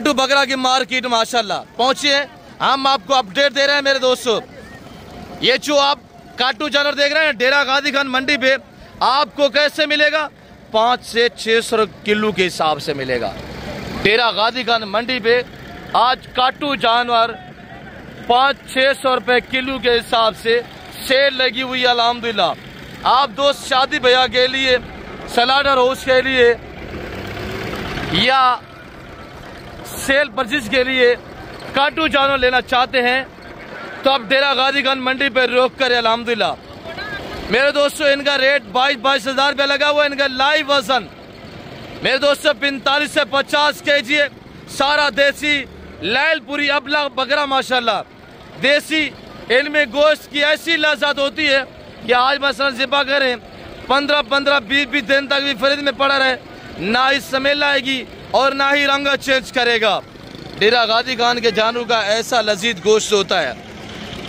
काटू बकरा की मार्केट माशाल्लाह पहुंची है। हम आपको अपडेट दे रहे हैं मेरे दोस्तों। ये जो आप काटू जानवर देख रहे हैं डेरा गाजी खान मंडी पे आपको कैसे मिलेगा, 5 से 600 किलो के हिसाब से मिलेगा। डेरा गाजी खान मंडी पे आज काटू जानवर 500-600 रुपए किलो के हिसाब से सेल लगी हुई है अल्हम्दुलिल्लाह। आप दोस्त शादी ब्याह के लिए, सलाडर हाउस के लिए या सेल परचेज के लिए काटू जानवर लेना चाहते हैं तो आप डेरा गाजी खान मंडी पर रोक कर अल्हम्दुलिल्लाह। मेरे दोस्तों इनका रेट 22 हज़ार रुपया लगा हुआ है। इनका लाइव वजन मेरे दोस्तों 45 से 50 kg है। सारा देसी लैलपुरी अबला बकरा माशाल्लाह देसी। इनमें गोश्त की ऐसी लज़्ज़त होती है कि आज मसलन ज़िबा करें 15-15, 20-20 दिन तक भी फ्रिज में पड़ा रहे, ना ही स्मेल आएगी और ना ही रंग चेंज करेगा। डेरा गाजी खान के जानवर का ऐसा लजीज गोश्त होता है।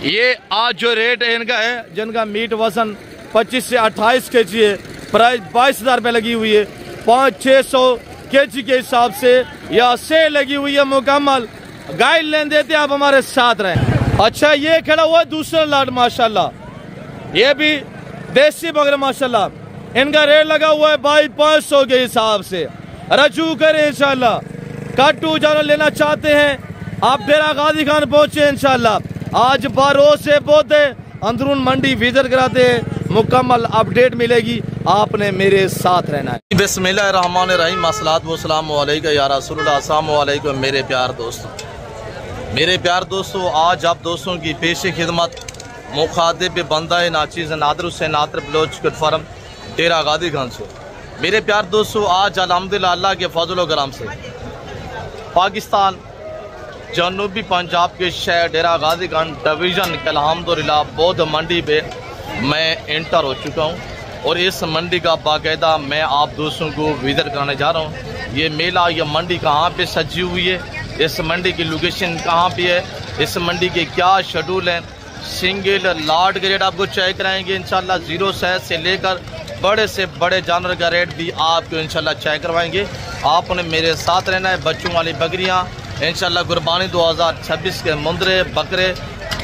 ये आज जो रेट है इनका है, जिनका मीट वजन 25 से 28 kg है, प्राइस 22 हज़ार रुपये लगी हुई है। 500-600 kg के हिसाब से या से लगी हुई है मुकम्मल। गाइडलाइन देते हैं, आप हमारे साथ रहें। अच्छा ये खड़ा हुआ है दूसरा लाट माशाल्लाह, ये भी देसी बकरा माशाल्लाह। इनका रेट लगा हुआ है 22,500 के हिसाब से। रजू करें इंशाल्लाह। काटू जानवर लेना चाहते हैं आप डेरा गाजी खान पहुंचे इंशाल्लाह। आज 12 से पौधे अंदरून मंडी विजिट कराते हैं, मुकम्मल अपडेट मिलेगी, आपने मेरे साथ रहना है। बिस्मिल्लाहिर्रहमानिर्रहीम, अस्सलातु वस्सलामु अलैका या रसूलुल्लाह। अस्सलामु अलैकुम मेरे प्यार दोस्तों, आज आप दोस्तों की पेश खिदमत मुखातिब बंदा नाचीज़ नादर हुसैन नातर बलोच फार्म डेरा गाजी खान से। मेरे प्यार दोस्तों आज अल्हम्दुलिल्लाह अल्लाह के फजल करम से पाकिस्तान जनूबी पंजाब के शहर डेरा गाजी खान डिवीज़न के अल्हम्दुलिल्लाह बौद्ध मंडी पे मैं एंटर हो चुका हूँ और इस मंडी का बाकायदा मैं आप दोस्तों को विजिट कराने जा रहा हूँ। ये मेला, ये मंडी कहाँ पे सजी हुई है, इस मंडी की लोकेशन कहाँ पे है, इस मंडी के क्या शेड्यूल हैं, सिंगल लाट के रेट आपको चेक कराएंगे इंशाल्लाह। 0 साइज से लेकर बड़े से बड़े जानवर का रेट भी आपको इंशाल्लाह चेक करवाएंगे। आपने मेरे साथ रहना है। बच्चों वाली बकरियां इंशाल्लाह कुर्बानी 2026 के मुंदरे बकरे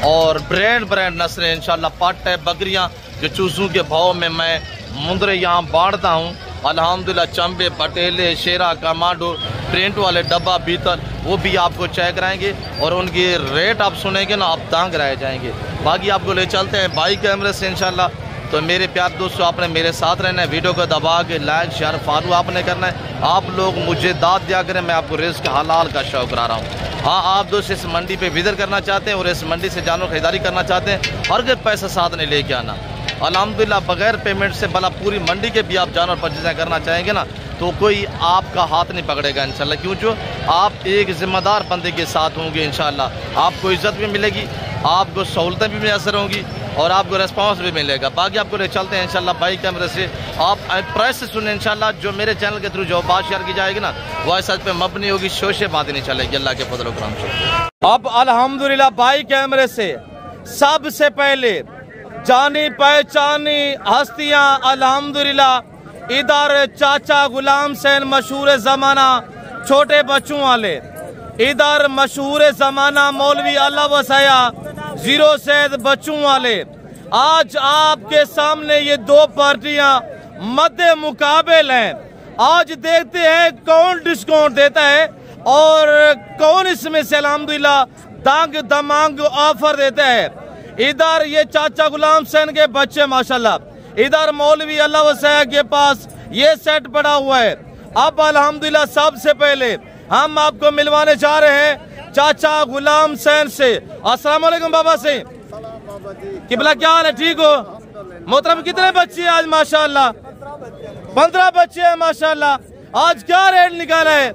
और ब्रांड नस्लें इंशाल्लाह पाट है बकरियां जो चूज़ों के भाव में मैं मुंदरे यहाँ बांटता हूँ अल्हम्दुलिल्लाह। चंबे, पटेले, शेरा, कमांडो, प्रिंट वाले डब्बा बीतल वो भी आपको चेक कराएंगे और उनकी रेट आप सुनेंगे ना, आप दांग रह जाएंगे। बाकी आपको ले चलते हैं बाई कैमरे से इंशाल्लाह। तो मेरे प्यार दोस्तों आपने मेरे साथ रहना है। वीडियो को दबा के लाइक शेयर फॉलो आपने करना है। आप लोग मुझे दाद दिया करें, मैं आपको रिस्क हलाल का शौक करा रहा हूँ। हाँ आप दोस्त इस मंडी पे विजिट करना चाहते हैं और इस मंडी से जानवर खरीदारी करना चाहते हैं, हर पैसा साथ नहीं लेके आना। अल्हम्दुलिल्लाह बगैर पेमेंट से भला पूरी मंडी के भी आप जानवर परचेज करना चाहेंगे ना तो कोई आपका हाथ नहीं पकड़ेगा इंशाल्लाह। क्यों जो आप एक जिम्मेदार बंदे के साथ होंगे इंशाल्लाह, आपको इज्जत भी मिलेगी, आपको सहूलतें भी मैसर होंगी और आपको रेस्पॉन्स भी मिलेगा। बाकी आपको ले चलते हैं इंशाल्लाह बाई कैमरे से। आप प्रेस से सुने इंशाल्लाह। जो मेरे चैनल के थ्रू जो बात शेयर की जाएगी ना वो ऐसा पे मबनी होगी, शोशे बातें नहीं चलेगी अल्लाह के फजल करम से। अब अल्हम्दुलिल्लाह बाई कैमरे से सबसे पहले जानी पहचानी हस्तियां अल्हम्दुलिल्लाह इधर चाचा गुलाम सैन मशहूर जमाना छोटे बच्चों वाले, इधर मशहूर जमाना मौलवी अल्लाह वसाया 0 सैद बच्चों वाले। आज आपके सामने ये 2 पार्टियां मध्य मुकाबले हैं। आज देखते हैं कौन डिस्काउंट देता है और कौन इसमें से अल्हम्दुलिल्लाह दांग दमांग ऑफर देता है। इधर ये चाचा गुलाम सैन के बच्चे माशाल्लाह, इधर मौलवी अल्लाह वसाया के पास ये सेट पड़ा हुआ है। अब अल्हम्दुलिल्लाह सबसे पहले हम आपको मिलवाने जा रहे हैं चाचा गुलाम सैन से। अस्सलाम वालेकुम बाबा से। किबला क्या हाल है, ठीक हो मोहतरम? कितने बच्चे आज माशाल्लाह? 15 बच्चे हैं माशाल्लाह। आज क्या रेट निकाला है?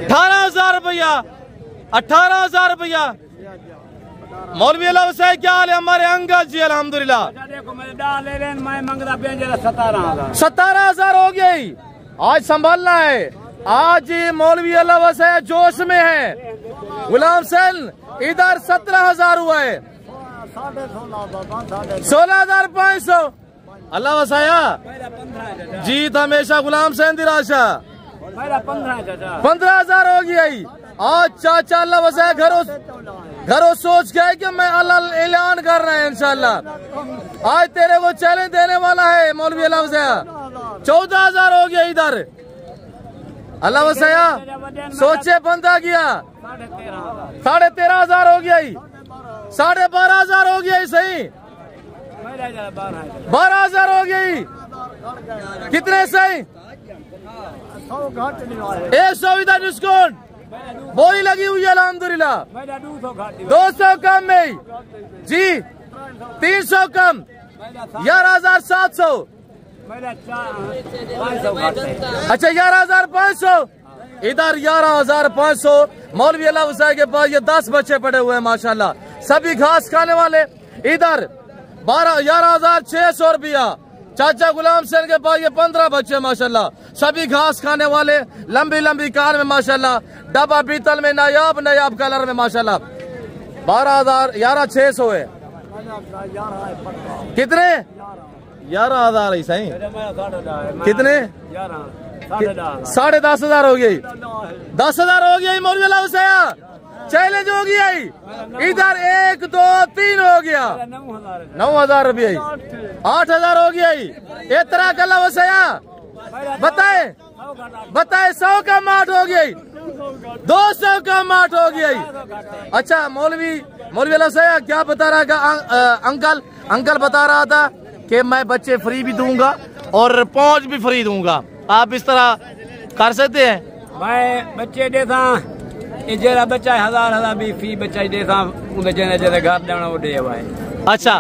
18,000 रुपया। 18,000 रुपया। मौलवी अल्लाह वसाया क्या हाल है हमारे अंकल जी? अल्हम्दुलिल्लाह। 17,000 हो गई। आज संभालना है। आज मौलवी अल्लाह वसाया जोश में है। गुलाम सैन इधर 17,000 हुआ है। 16,500 अल्लाह वसाया। जीत हमेशा गुलाम सैन दी राशा। 15,000 हो गया। आज चाचा अल्लाह वसाए घरों सोच के कि मैं अल्लाह ऐलान कर रहे हैं इंशाल्लाह। आज तेरे को चैलेंज देने वाला है मौलवी अल्लाह वसाया। 14,000 हो गया इधर अल्लाह वसाया। सोचे बंदा गया 13,500 हो गया। 12,500 हो गया। सही 12,000 हो गई। कितने सही 100 इधर डिस्काउंट बोली लगी हुई है अल्हम्दुलिल्लाह। 200 कम में जी 300 कम 11,700। अच्छा 11,500 इधर 11,500। मौलवी अल्लाह वसाए के पास ये 10 बच्चे पड़े हुए हैं माशाल्लाह, सभी घास खाने वाले। इधर 11,600 रुपया। चाचा गुलाम सैन के पास ये 15 बच्चे माशाल्लाह, सभी घास खाने वाले, लंबी लंबी कार में माशाल्लाह, डब्बा पीतल में नायाब कलर में माशाल्लाह। 11,600 है। कितने 11,000 ही सही। कितने 10,500 हो गई। 10,000 हो गया मौलवी अल्लाह वसाया। चैलेंज हो गया। इधर 1 2 3 हो गया 9,000 रुपये। 8,000 हो गया। इतना कला वसाया। बताए 100 का माठ हो गया। 200 का माठ हो गया। अच्छा मौलवी अल्लाह वसाया क्या बता रहा था अंकल बता रहा था कि मैं बच्चे फ्री भी दूंगा और पहुंच भी फ्री दूंगा। आप इस तरह कर सकते हैं? मैं बच्चे देता जरा बच्चा 1,000 भी फी बच्चा देता घर जाना वो दे भाई। अच्छा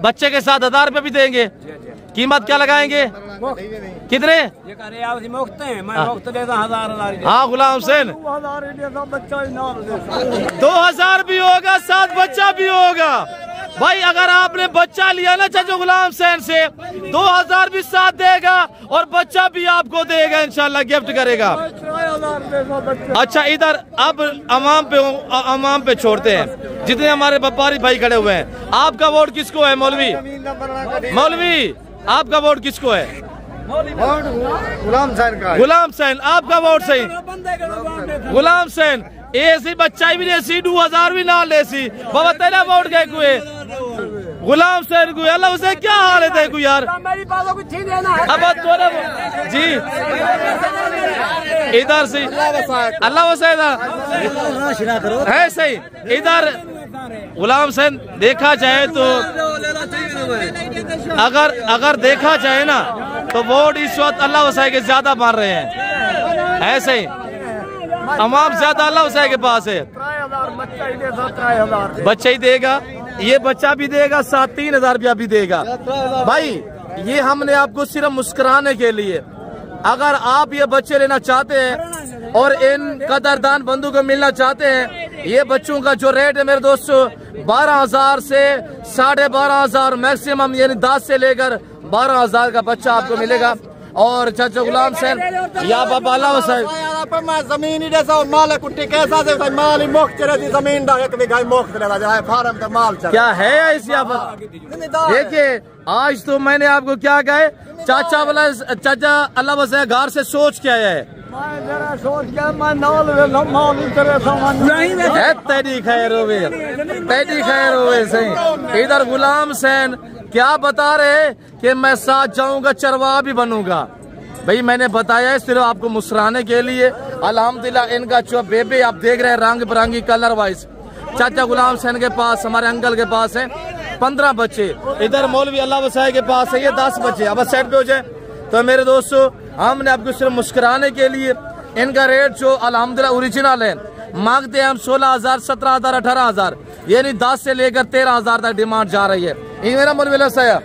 बच्चे के साथ 1,000 रुपये भी देंगे। कीमत क्या लगाएंगे? कितने मुफ्त है? मैं मुफ्त देता 1,000। हाँ गुलाम हुसैन 2,000 भी होगा, साथ बच्चा भी होगा भाई। अगर आपने बच्चा लिया ना चाचा गुलाम हुसैन से 2,000 भी साथ देगा और बच्चा भी आपको देगा इंशाल्लाह, गिफ्ट करेगा। अच्छा इधर अब अवाम पे छोड़ते हैं, जितने हमारे व्यापारी भाई खड़े हुए हैं। आपका वोट किसको है मौलवी? आपका वोट किसको है? गुलाम हुसैन। आपका वोट सही गुलाम हुसैन। ऐसी बच्चा भी लेसी 2,000 भी ना लेसी बाबा तेरा वोट गए कुए गुलाम हुसैन को। अल्लाह उसे क्या हाल है देखो यार। अब जी इधर से अल्लाह वसैन है सही। इधर गुलाम हुसैन देखा जाए तो अगर देखा जाए ना तो वोट इस वक्त अल्लाह वसाए के ज्यादा मार रहे हैं। ऐसे ही अवाम ज्यादा अल्लाह वसाए के पास है। बच्चा ही देगा, ये बच्चा भी देगा, साथ 3,000 रुपया भी देगा भाई। ये हमने आपको सिर्फ मुस्कुराने के लिए, अगर आप ये बच्चे लेना चाहते हैं और इन कदरदान बंधु को मिलना चाहते हैं, ये बच्चों का जो रेट है मेरे दोस्तों 12,000 से 12,500 मैक्सिमम, यानी 10 से लेकर 12,000 का बच्चा आपको मिलेगा। और चाचा गुलाम हुसैन या बाबा अल्लाह वसाए जमीन माल क्या है इस यहाँ पर। देखिए आज तो मैंने आपको क्या कहे, चाचा अल्लाह वसाए घर से सोच के आया है। तेरी खैर होवे सही। इधर गुलाम हुसैन क्या बता रहे कि मैं साथ जाऊंगा, चरवाहा भी बनूंगा। भाई मैंने बताया है सिर्फ आपको मुस्कुराने के लिए। अल्हम्दुलिल्लाह इनका जो बेबे आप देख रहे हैं रंग बिरंगी कलर वाइज, चाचा गुलाम हुसैन के पास, हमारे अंकल के पास है 15 बच्चे। इधर मौलवी अल्लाह वसाए के पास है ये 10 बच्चे। अब सेट पे हो जाए तो मेरे दोस्तों हमने आपको सिर्फ मुस्कुराने के लिए इनका रेट जो अल्हम्दुलिल्लाह ओरिजिनल है मांगते हैं हम 16,000, 17,000, 18,000, यानी 10 से लेकर 13,000 तक डिमांड जा रही है। इवेना मौलवी सया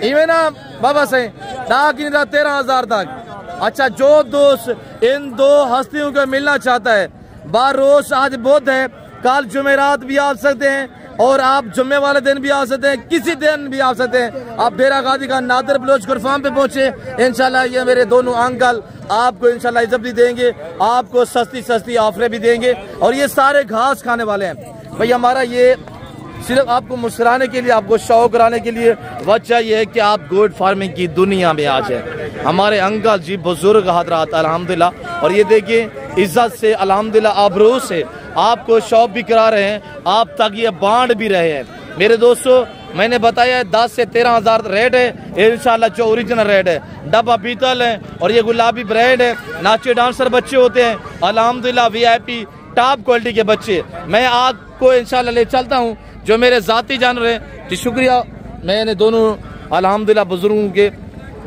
इवेना बाबा से 13,000 तक। अच्छा जो दोस्त इन दो हस्तियों को मिलना चाहता है, बार रोज आज बुध है, कल जुमेरात भी आ सकते हैं और आप जुम्मे वाले दिन भी आ सकते हैं, किसी दिन भी आ सकते हैं। आप डेरा गाजी का नादर बलोच गुरफाम पे पहुंचे, इंशाल्लाह ये मेरे दोनों अंकल आपको इंशाल्लाह इज्जत भी देंगे, आपको सस्ती ऑफरें भी देंगे। और ये सारे घास खाने वाले हैं भाई। हमारा ये सिर्फ आपको मुस्कुराने के लिए, आपको शौक कराने के लिए। वजह यह है कि आप गोट फार्मिंग की दुनिया में आज है। हमारे अंकल जी बुजुर्ग हजरात अल्हम्दुलिल्लाह, और ये देखिए इज्जत से अल्हम्दुलिल्लाह आबरू से आपको शौक भी करा रहे हैं, आप तक ये बांट भी रहे हैं। मेरे दोस्तों, मैंने बताया है 10 से 13 हज़ार रेट है इंशाल्लाह, जो ओरिजिनल रेट है। डब्बा पीतल है और ये गुलाबी ब्रेड है। नाचे डांसर बच्चे होते हैं अल्हम्दुलिल्लाह, VIP टॉप क्वालिटी के बच्चे। मैं आपको इंशाल्लाह ले चलता हूँ जो मेरे जाती जानवर हैं। जी शुक्रिया, मैंने दोनों अल्हम्दुलिल्लाह बुजुर्गों के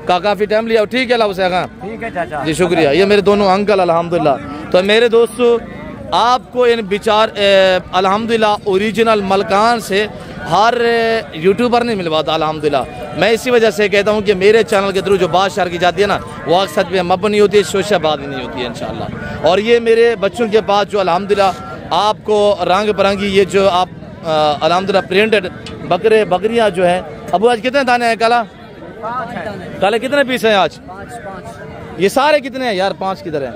का काफ़ी टाइम लिया। ठीक है अल्लाह, ठीक है चाचा जी शुक्रिया। ये मेरे दोनों अंकल अल्हम्दुलिल्लाह। तो मेरे दोस्तों, आपको इन विचार अल्हम्दुलिल्लाह ओरिजिनल मलकान से हर यूट्यूबर नहीं मिलवाता अल्हम्दुलिल्लाह। मैं इसी वजह से कहता हूँ कि मेरे चैनल के थ्रू जो बात शेयर की जाती है ना, वो अक्सर पे मबनी होती है, शोशाबादी नहीं होती है इंशाल्लाह। और ये मेरे बच्चों के पास जो अल्हम्दुलिल्लाह आपको रंग बिरंगी ये जो आप अल्हम्दुलिल्लाह प्रिंटेड बकरियाँ जो है। अबू आज कितने दाने हैं? काला कितने पीस हैं आज? ये सारे कितने हैं यार? 5 किधर है?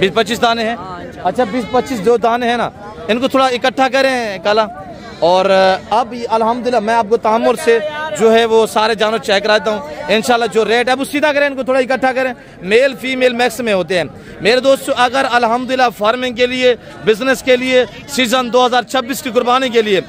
20-25 दाने हैं। अच्छा 20-25 जो दाने हैं ना, इनको थोड़ा इकट्ठा करें काला। और अब अल्हम्दुलिल्लाह मैं आपको तामुर से जो है वो सारे जानवर चेक कराता हूँ इंशाल्लाह। जो रेट है वो सीधा करें, इनको थोड़ा इकट्ठा करें। मेल फीमेल मैक्स में होते हैं मेरे दोस्तों। अगर अल्हम्दुलिल्लाह फार्मिंग के लिए, बिजनेस के लिए, सीजन 2026 की कुर्बानी के लिए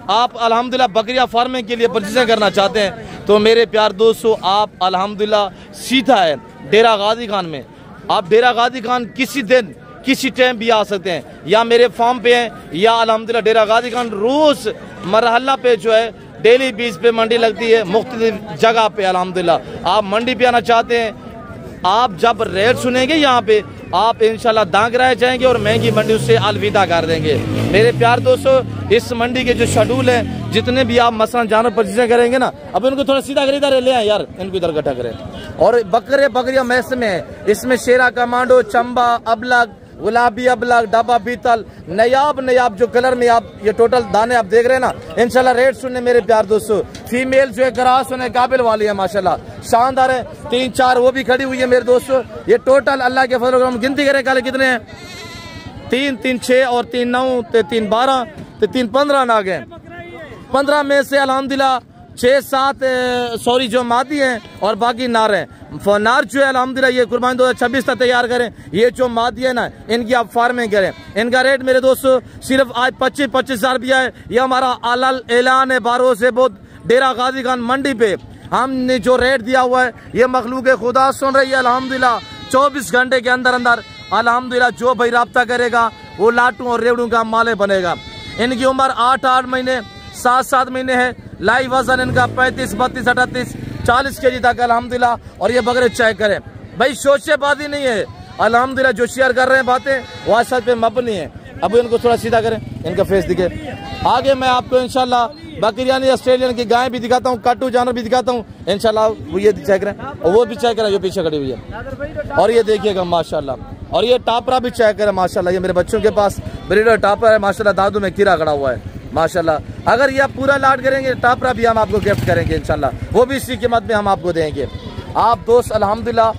आप अल्हम्दुलिल्लाह बकरिया फार्मिंग के लिए परचेजिंग करना चाहते हैं, तो मेरे प्यार दोस्तों आप अल्हम्दुलिल्लाह सीधा है डेरा गाजी खान में। आप डेरा गाजी खान किसी दिन किसी टाइम भी आ सकते हैं, या मेरे फार्म पे हैं, या अल्हम्दुलिल्लाह डेरा गाजी खान रोज मरहला पे जो है डेली बेस पे मंडी लगती है मुख्तलिफ जगह पे। अल्हम्दुलिल्लाह आप मंडी पे आना चाहते हैं, आप जब रेट सुनेंगे यहाँ पे आप इंशाल्लाह दांग रह जाएंगे और महंगी मंडी उससे अलविदा कर देंगे। मेरे प्यार दोस्तों, इस मंडी के जो शेड्यूल है, जितने भी आप मसलन जानवर परचेज करेंगे ना, अब इनको थोड़ा सीधा कर इधर ले आए यार, इनको इधर इकट्ठा करें। और बकरियां मैस में है, इसमें शेरा कमांडो, चंबा, अबलग, गुलाबी अबलग, डब्बा पीतल, नयाब जो कलर में आप ये टोटल दाने आप देख रहे हैं ना। इंशाल्लाह रेट सुनने मेरे प्यार दोस्तों। फीमेल जो है ग्रास होने काबिल वाली है माशाल्लाह, शानदार है। 3-4 वो भी खड़ी हुई है मेरे दोस्तों। ये टोटल अल्लाह के फजल हम गिनती करें काले कितने हैं? 3 6 और 3 9 3 12 3 15 नाग हैं। 15 में से अल्हम्दुलिल्लाह 6-7 जो मादी हैं और बाकी नार हैं। नार जो है अल्हम्दुलिल्लाह ये कुर्बानी 2026 तक तैयार करें। ये जो मादी है ना, इनकी आप फार्मिंग करें। इनका रेट मेरे दोस्तों सिर्फ आज 25-25 हज़ार रुपया है। ये हमारा आलल ऐलान है बारों से बहुत डेरा गाजी खान मंडी पे हमने जो रेट दिया हुआ है, ये मखलूक खुदा सुन रही है अल्हम्दुलिल्लाह। 24 घंटे के अंदर अंदर अल्हम्दुलिल्लाह जो भाई रब्ता करेगा वो लाटू और रेवड़ू का माले बनेगा। इनकी उम्र 8-8 महीने 7-7 महीने है। लाइव वजन इनका 35, 32, 38, 40 kg तक अल्हम्दुलिल्लाह। और ये बकरे चेक करें भाई, शोशेबाजी नहीं है अल्हम्दुलिल्लाह। जो शेयर कर रहे हैं बातें वो असद पे मबनी है। अब इनको थोड़ा सीधा करें, इनका फेस दिखे। आगे मैं आपको इंशाल्लाह बकरियानी ऑस्ट्रेलियन की गाय भी दिखाता हूँ, काटू जानवर भी दिखाता हूँ इंशाल्लाह। वो ये चेक करें और वो भी चेक करें जो पीछे खड़ी हुई है। और ये देखिएगा माशाल्लाह। और ये टापरा भी चेक करें माशाल्लाह। ये मेरे बच्चों के पास ब्रीडर टापरा है माशाल्लाह, दादू में कीड़ा खड़ा हुआ है माशाल्लाह। अगर ये आप पूरा लाड करेंगे टापरा भी हम आपको गिफ्ट करेंगे इंशाल्लाह, वो भी इसी कीमत में हम आपको देंगे। आप दोस्त अल्हम्दुलिल्लाह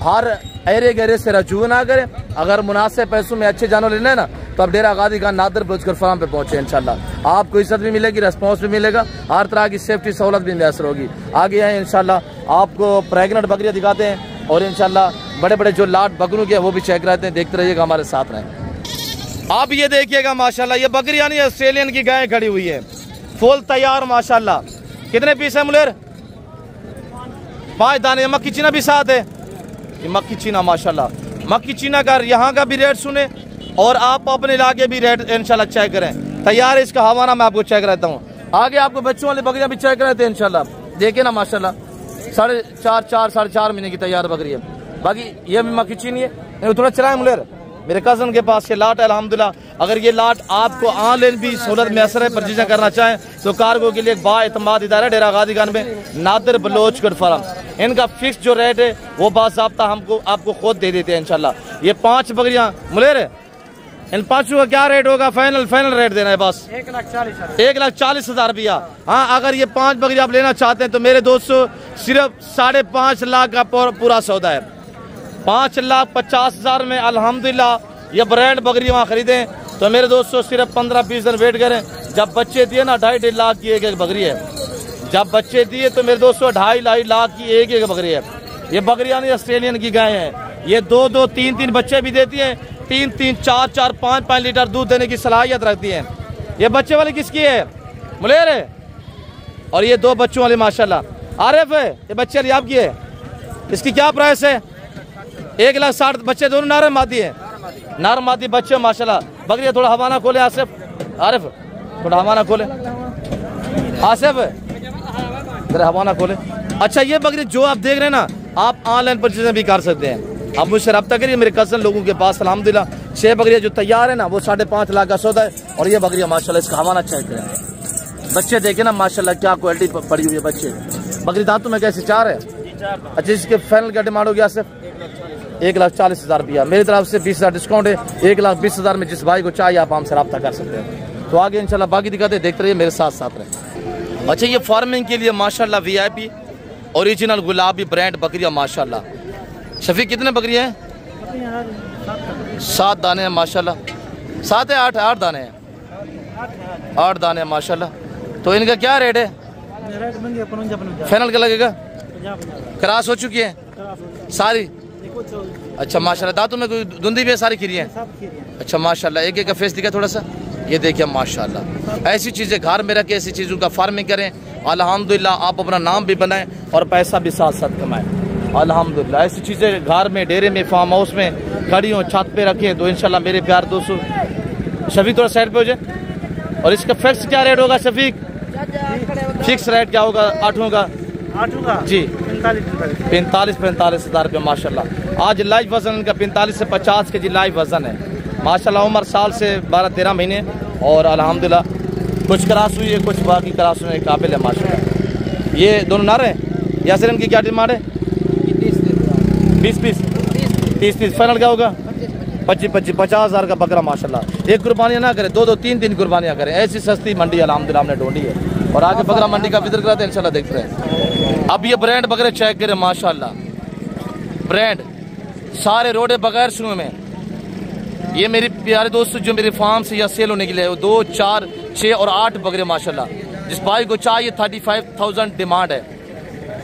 हर एरे गहरे से रजू ना करें। अगर मुनासिब पैसों में अच्छे जानवर लेने ना, तो आप डेरा गाजी खान नादर बलोचगढ़ फार्म पे पहुंचे इंशाल्लाह। आपको इज्जत भी मिलेगी, रिस्पॉन्स भी मिलेगा, हर तरह की सेफ्टी सहूलत भी मैसर होगी। आगे आए इंशाल्लाह आपको प्रेगनेंट बकरियां दिखाते हैं और इंशाल्लाह बड़े बड़े जो लाट बकरों के वो भी चेक कराते हैं। देखते रहिएगा, हमारे साथ रहें। आप ये देखिएगा माशाल्लाह, ये बकरियानी ऑस्ट्रेलियन की गाय खड़ी हुई है फुल तैयार माशाल्लाह। कितने पीस है मुलेर? 5 दाने। मक्की चीना भी साथ है। ये मक्की चीना माशाल्लाह, मक्की चीना का यहाँ का भी रेट सुने और आप अपने इलाके भी रेट इंशाल्लाह चेक करें। तैयार है, इसका हवाना मैं आपको चेक रहता हूँ। आगे आपको बच्चों वाली बकरियां भी चेक रहते हैं इंशाल्लाह। देखिए ना माशाल्लाह 4.5 महीने की तैयार बकरी है। बाकी ये भी मक्की चीनी है। थोड़ा चलाए मुलेर, मेरे कज़न के पास ये लाट है अल्हम्दुलिल्लाह। अगर ये लाट आपको ऑनलाइन भी सहूलत मैसर है, परचेज करना चाहें तो कार्गो के लिए एक बाएतमाद इदारा है डेरा गाजी खान में, नादिर बलोचगढ़ फार्म। इनका फिक्स जो रेट है वो बाज़ाब्ता हमको आपको खुद दे देते हैं इंशाल्लाह। ये 5 बकरियां मुलेर है, इन 5 का क्या रेट होगा? फाइनल रेट देना है बस 1,40,000 रुपया। हाँ, अगर ये 5 बकरियां आप लेना चाहते हैं तो मेरे दोस्तों सिर्फ 5.5 लाख का पूरा सौदा है। 5,50,000 में अल्हम्दुलिल्लाह ये ब्रांड बकरी वहाँ खरीदें। तो मेरे दोस्तों सिर्फ 15-20 दिन वेट करें। जब बच्चे दिए ना 2.5 लाख की एक बकरी है। जब बच्चे दिए तो मेरे दोस्तों 2.5 लाख की एक बकरी है। ये बकरियां नहीं ऑस्ट्रेलियन की गाय हैं। ये 2-2, 3-3 बच्चे भी देती हैं। 3-3, 4-4, 5-5 लीटर दूध देने की सलाहियत रखती हैं। ये बच्चे वाली किसकी है? मुलेर है। और ये 2 बच्चों वाली माशाल्लाह आरिफ है। ये बच्चे वाली आपकी है। इसकी क्या प्राइस है? 1,60,000। बच्चे दोनों नार मादी है। नार मादी बच्चे माशाल्लाह। बकरियां थोड़ा हवाना खोले आसिफ। आरिफ थोड़ा हवाना खोले। आसिफ जरा हवाना खोले। अच्छा ये बकरी जो आप देख रहे हैं ना, आप ऑनलाइन परचेज भी कर सकते हैं। आप मुझसे रब्ता करिए। मेरे कज़न लोगों के पास अल्हम्दुलिल्लाह 6 बकरियां जो तैयार है ना, वो 5.5 लाख का सौदा है। और ये बकरियां माशाल्लाह इसका हवाना चेक करें। बच्चे देखे ना माशाल्लाह क्या क्वालिटी पड़ी हुई है बच्चे। बकरी दांतों में कैसे 4 है। अच्छा इसके फाइनल क्या डिमांड हो गया सिर्फ 1,40,000 रुपया। मेरी तरफ से 20,000 डिस्काउंट है। 1,20,000 में जिस भाई को चाहिए आप हमसे रब्ता कर सकते हैं। तो आगे इंशाल्लाह बाकी दिखाते देखते रहिए, मेरे साथ साथ रहे। अच्छा ये फार्मिंग के लिए माशाल्लाह VIP ओरिजिनल गुलाबी ब्रांड बकरियां माशाल्लाह। शफीक कितने बकरियां हैं? 7 दाने हैं माशाल्लाह। 7 है 8 दाने हैं। 8 दाने हैं माशाल्लाह। तो इनका क्या रेट है? फाइनल क्या लगेगा? क्रॉस हो चुकी है सारी। अच्छा माशाल्लाह। दांतों में कोई धुंधी भी है? सारी खीरी है। अच्छा माशाल्लाह। एक का फेस दिखा थोड़ा सा। ये देखिए माशाल्लाह। ऐसी चीज़ें घर में रखें, ऐसी चीज़ों का फार्मिंग करें। अल्हम्दुलिल्लाह आप अपना नाम भी बनाएं और पैसा भी साथ साथ कमाएं। अल्हम्दुलिल्लाह ऐसी चीज़ें घर में, डेरे में, फार्म हाउस में खड़ी हों, छत पे रखें तो इंशाल्लाह मेरे प्यार दोस्तों। शफीक थोड़ा साइड पे हो जाए। और इसका फिक्स क्या रेट होगा शफीक? फिक्स रेट क्या होगा? 8 का जी 45 हज़ार रुपये माशाल्लाह। आज लाइव वजन इनका 45 से 50 के जी लाइव वजन है माशाल्लाह। उम्र साल से 12-13 महीने। और अल्हम्दुलिल्लाह कुछ क्रॉस हुई है, कुछ बाकी क्रॉस होने के काबिल है माशाल्लाह। ये दोनों नारे हैं। यासिर इनकी क्या डिमांड है? 20-20, 30-30। फाइनल क्या होगा? 25-25, 50,000 का बकरा माशाल्लाह। एक कुर्बानियाँ ना करें, 2-2, 3-3 कुर्बानियाँ करें। ऐसी सस्ती मंडी अल्हम्दुलिल्लाह हमने ढूंढी है। और आगे बकरा मंडी का विजिट कराते हैं इंशाल्लाह, देखते हैं। अब ये ब्रांड बकरे चेक करें माशाल्लाह। ब्रांड सारे रोडे बगैर शुरू में। ये मेरे प्यारे दोस्तों जो मेरे फार्म से या सेल होने के लिए 2, 4, 6 और 8 बकरे माशाल्लाह। जिस भाई को चाहिए 35,000 डिमांड है।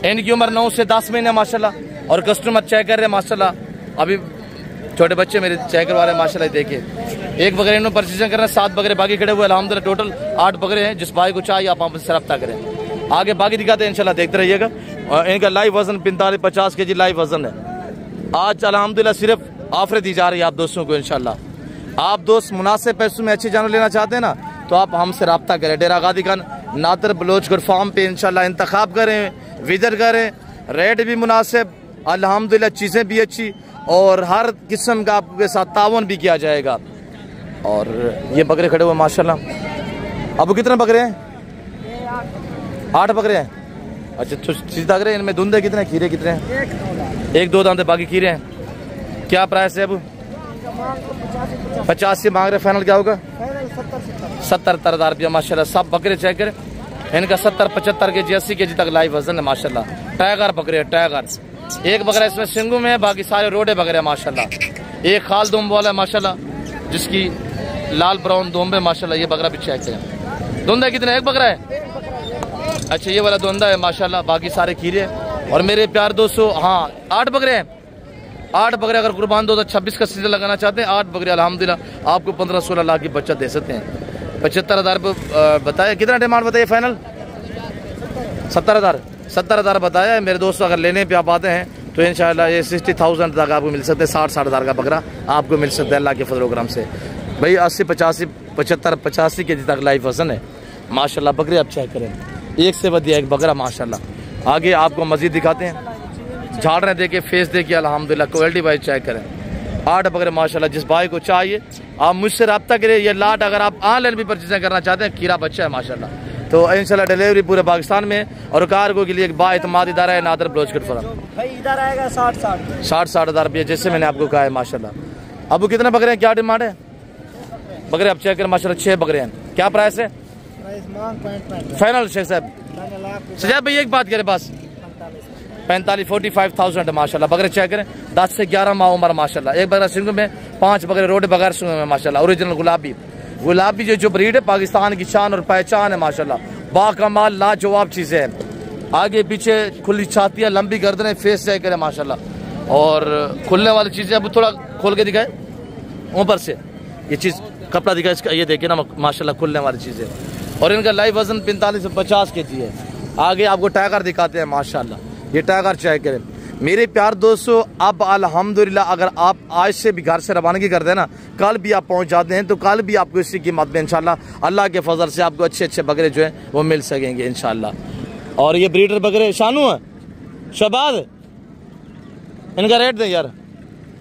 इनकी उम्र 9 से 10 महीने माशाल्लाह। और कस्टमर चेक कर रहे हैं माशाल्लाह। अभी छोटे बच्चे मेरे चेक करवा रहे हैं माशाल्लाह। देखिए एक बकरे इन्होंने परचेजिंग कर रहे हैं, 7 बकरे बाकी खड़े हुए अल्हम्दुलिल्लाह। टोटल 8 बकरे हैं। जिस भाई को चाहिए आप हमसे रब्ता करें। आगे बाकी दिखाते हैं इंशाल्लाह, देखते रहिएगा। और इनका लाइव वजन 45-50 के जी लाइव वजन है। आज अल्हम्दुलिल्लाह सिर्फ ऑफर दी जा रही है आप दोस्तों को इंशाल्लाह। आप दोस्त मुनासिब पैसों में अच्छी जानवर लेना चाहते हैं ना, तो आप हमसे रब्ता करें। डेरा गादी खान नादर बलोचगढ़ फार्म पे इंशाल्लाह इंतखाब करें, विजिट करें। रेट भी मुनासिब अल्हम्दुलिल्लाह, चीज़ें भी अच्छी और हर किस्म का आपके साथ तावन भी किया जाएगा। और ये बकरे खड़े हुए माशाल्लाह। अब कितने बकरे हैं? 8 बकरे हैं। अच्छा तो सीधा करें। इनमें धुंधे कितने, खीरे कितने हैं? 1-2 दांते बाकी खीरे हैं। क्या प्राइस है अब? 50 से मांग रहे। फाइनल क्या होगा? 70 हज़ार रुपया माशाल्लाह। सब बकरे चेक करें। इनका 70-75 के जी 80 के जी तक लाइव वजन है माशाल्लाह। टाइगर बकरे, टाइगर। एक बकरा इसमें सिंगू में है, बाकी सारे रोडे बकरे माशाल्लाह। एक खाल दुम्ब वाला है माशाल्लाह, जिसकी लाल ब्राउन दुम्ब है माशाल्लाह। ये बकरा भी चेक करें। धुंधा कितने? एक बकरा है। अच्छा ये वाला धुंधा है माशाल्लाह। बाकी सारे खीरे। और मेरे प्यार दोस्तों हाँ 8 बकरे हैं। 8 बकरे अगर कुर्बान दो तो 26 का सीजन लगाना चाहते हैं। 8 बकरे अल्हम्दुलिल्लाह आपको 15-16 लाख की बचत दे सकते हैं। 75,000 बताया। कितना डिमांड बताइए फाइनल? 70,000 बताया है मेरे दोस्तों। अगर लेने पे आप आते हैं तो इंशाल्लाह ये 60,000 तक आपको मिल सकते हैं। 60-60 हज़ार का बकरा आपको मिल सकता है अल्लाह के फजल-ओ-करम से। भाई 80-85, 75-85 के जी तक लाइफ वजन है माशाल्लाह। बकरे आप चेक करें, एक से बढ़िया एक बकरा माशाल्लाह। आगे आपको मजीद दिखाते हैं। झाड़ देखे, फेस देखिए अल्हम्दुलिल्लाह। क्वालिटी वाइज चेक करें। 8 बकरे माशाल्लाह। जिस भाई को चाहिए आप मुझसे रब्ता करें। ये लाट अगर आप ऑनलाइन भी परचेज करना चाहते हैं, खीरा बच्चा है माशाल्लाह। तो इंशाल्लाह डिलीवरी पूरे पाकिस्तान में और कार्गो के लिए एक बाएतमाद इदारा है नादर बलोचगढ़ फार्म। इधर आएगा 60 हज़ार रुपये जैसे मैंने आपको कहा है माशाल्लाह। अब कितने बकरे हैं, क्या डिमांड है? बकरे आप चेक करें माशाल्लाह। 6 बकरे हैं। क्या प्राइस है फाइनल? शेख साहब सजाद भाई एक बात करें बस। 45,000 माशाल्लाह। बकरे चेक करें। 10 से 11 माह उम्र माशाल्लाह। एक बकरा सिंगू में, 5 बकरे रोड बगैर सिंगू में माशाल्लाह। ओरिजिनल गुलाबी गुलाबी जो ब्रीड है पाकिस्तान की शान और पहचान है माशाल्लाह, बाकमाल लाजवाब चीज़ें हैं। आगे पीछे खुली छातियाँ, लंबी गर्दनें, फेस चेक करें माशाल्लाह। और खुलने वाली चीज़ें अब थोड़ा खोल के दिखाए ऊपर से, ये चीज़ कपड़ा दिखाए इसका, ये देखिए ना माशाल्लाह खुलने वाली चीज़ें। और इनका लाइव वजन 45 से 50 kg है। आगे आपको टाइगर दिखाते हैं माशाल्लाह, ये टाइगर चेक करें मेरे प्यार दोस्तों। अब अल्हम्दुलिल्लाह अगर आप आज से भी घर से रवानगी करते हैं ना, कल भी आप पहुंच जाते हैं तो कल भी आपको इसी कीमत में इंशाल्लाह अल्लाह के फजल से आपको अच्छे अच्छे बकरे जो हैं वो मिल सकेंगे इंशाल्लाह। और ये ब्रीडर बकरे शानू है, शहबाज, इनका रेट दें यार।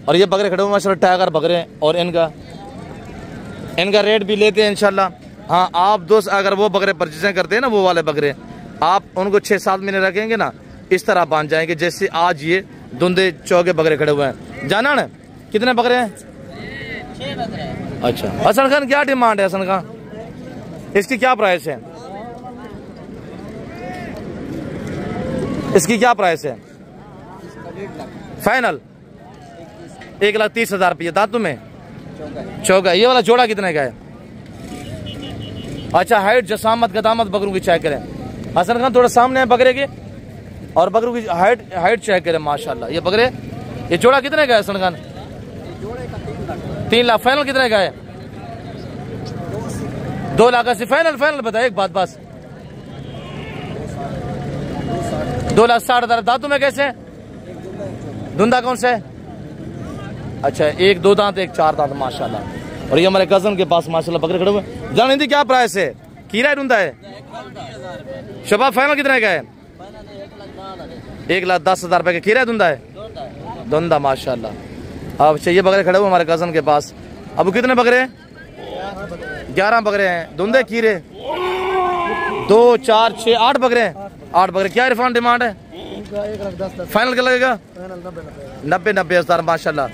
और ये बकरे खड़े हुए माशाल्लाह टाइगर बकरे हैं, और इनका रेट भी लेते हैं इंशाल्लाह। हाँ, आप दोस्त अगर वो बकरे परचेजिंग करते हैं ना, वो वाले बकरे, आप उनको 6-7 महीने रखेंगे ना, इस तरह बांध जाएंगे जैसे आज ये धुंधे चौके बकरे खड़े हुए हैं। जाना ना कितने बकरे हैं? 6 बकरे हैं। अच्छा, हसन खान क्या डिमांड है? हसन खान इसकी क्या प्राइस है? इसकी क्या प्राइस है? फाइनल 1,30,000 रुपये। दांतों में चौका। ये वाला जोड़ा कितने का है? अच्छा, हाइट जसामत गदामत बकरों की चेक करें हसन खान, थोड़ा सामने है बकरे के, और बकरों की हाइट चेक करें माशाल्लाह। ये बकरे, ये जोड़ा कितने का है हसन खान? 3 लाख। फाइनल कितने का है? 2 लाख से फाइनल बताए एक बात बस। 2,60,000। दांतों में कैसे? धुंधा कौन सा है? अच्छा, 1 2 दांत 1 4 दांत माशाल्लाह। और ये हमारे कजन के पास माशाल्लाह बकरे खड़े हुए। जान हिंदी क्या प्राइस है? कीरा है धुंधा है? शबाब फाइनल कितने का है? 1,10,000 रुपए का कीरा है धुंधा है? धुंधा माशाल्लाह। अब चाहिए बकरे खड़े हुए हमारे कजन के पास। अब कितने बकरे हैं? 11 बकरे हैं। धुंधे कीरे 2 4 6 8 बकरे हैं। 8 बकरे। क्या इरफान डिमांड है? फाइनल क्या लगेगा? 90,000 माशाल्लाह।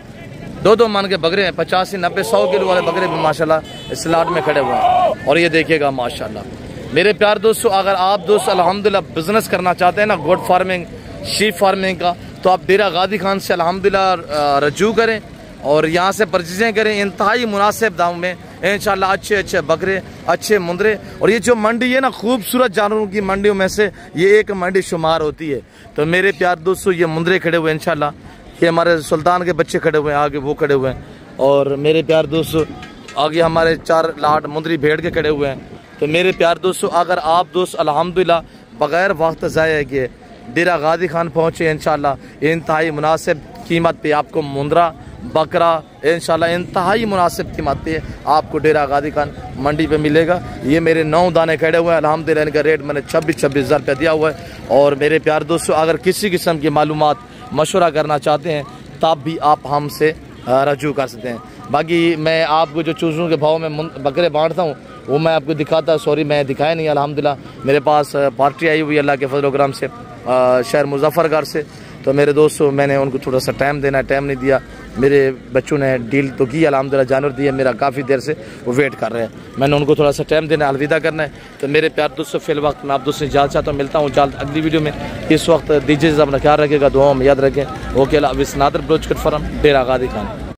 2 मन के बकरे हैं। 85 90 100 किलो वाले बकरे भी माशाल्लाह इस लाट में खड़े हुए हैं। और ये देखिएगा माशाल्लाह मेरे प्यार दोस्तों, अगर आप दोस्त अल्हम्दुलिल्लाह बिजनेस करना चाहते हैं ना, गोट फार्मिंग, शीप फार्मिंग का, तो आप डेरा गादी खान से अल्हम्दुलिल्लाह रजू करें और यहाँ से परचेजिंग करें इंतहाई मुनासिब दाम में इंशाल्लाह। अच्छे अच्छे बकरे, अच्छे मुंदरे। और ये जो मंडी है ना, खूबसूरत जानवरों की मंडियों में से ये एक मंडी शुमार होती है। तो मेरे प्यार दोस्तों, ये मुंदरे खड़े हुए इंशाल्लाह, ये हमारे सुल्तान के बच्चे खड़े हुए हैं, आगे वो खड़े हुए हैं। और मेरे प्यार दोस्तों, आगे हमारे 4 लाट मुंदरी भेड़ के खड़े हुए हैं। तो मेरे प्यार दोस्तों, अगर आप दोस्त अल्हम्दुलिल्लाह बग़ैर वक्त ज़ाया किए डेरा गादी खान पहुँचे इंशाल्लाह, इंतहाई मुनासिब कीमत पे आपको मुंदरा बकरा इंशाल्लाह इंतहाई मुनासिब कीमत पे आपको डेरा गादी खान मंडी पे मिलेगा। ये मेरे 9 दाने खड़े हुए हैं अल्हम्दुलिल्लाह। इनका रेट मैंने 26,000 रुपया दिया हुआ है। और मेरे प्यार दोस्तों, अगर किसी किस्म की मालूमात मशवरा करना चाहते हैं तब भी आप हमसे रजू कर सकते हैं। बाकी मैं आपको जो चूज़ों के भाव में बकरे बांटता हूँ वो मैं आपको दिखाता, सॉरी मैं दिखाया नहीं अल्हम्दुलिल्लाह। मेरे पास पार्टी आई हुई अल्लाह के फजल करम से शहर मुजफ्फरगढ़ से। तो मेरे दोस्तों, मैंने उनको थोड़ा सा टाइम देना, टाइम नहीं दिया। मेरे बच्चों ने डील तो की अल्हम्दुलिल्लाह, जानवर दिए, मेरा काफ़ी देर से वो वेट कर रहे हैं। मैंने उनको थोड़ा सा टाइम देना, अलविदा करना है। तो मेरे प्यार दोस्तों, फिल वक्त मैं आप दोस्तों से इजाज़त चाहता हूँ, मिलता हूँ जल्द अगली वीडियो में। इस वक्त दीजिए अपना ख्याल रखिएगा, दुआओं में याद रखें। ओके, अल्लाह हाफ़िज़। नादर ब्लोच कट फरम डेरा गादी खान।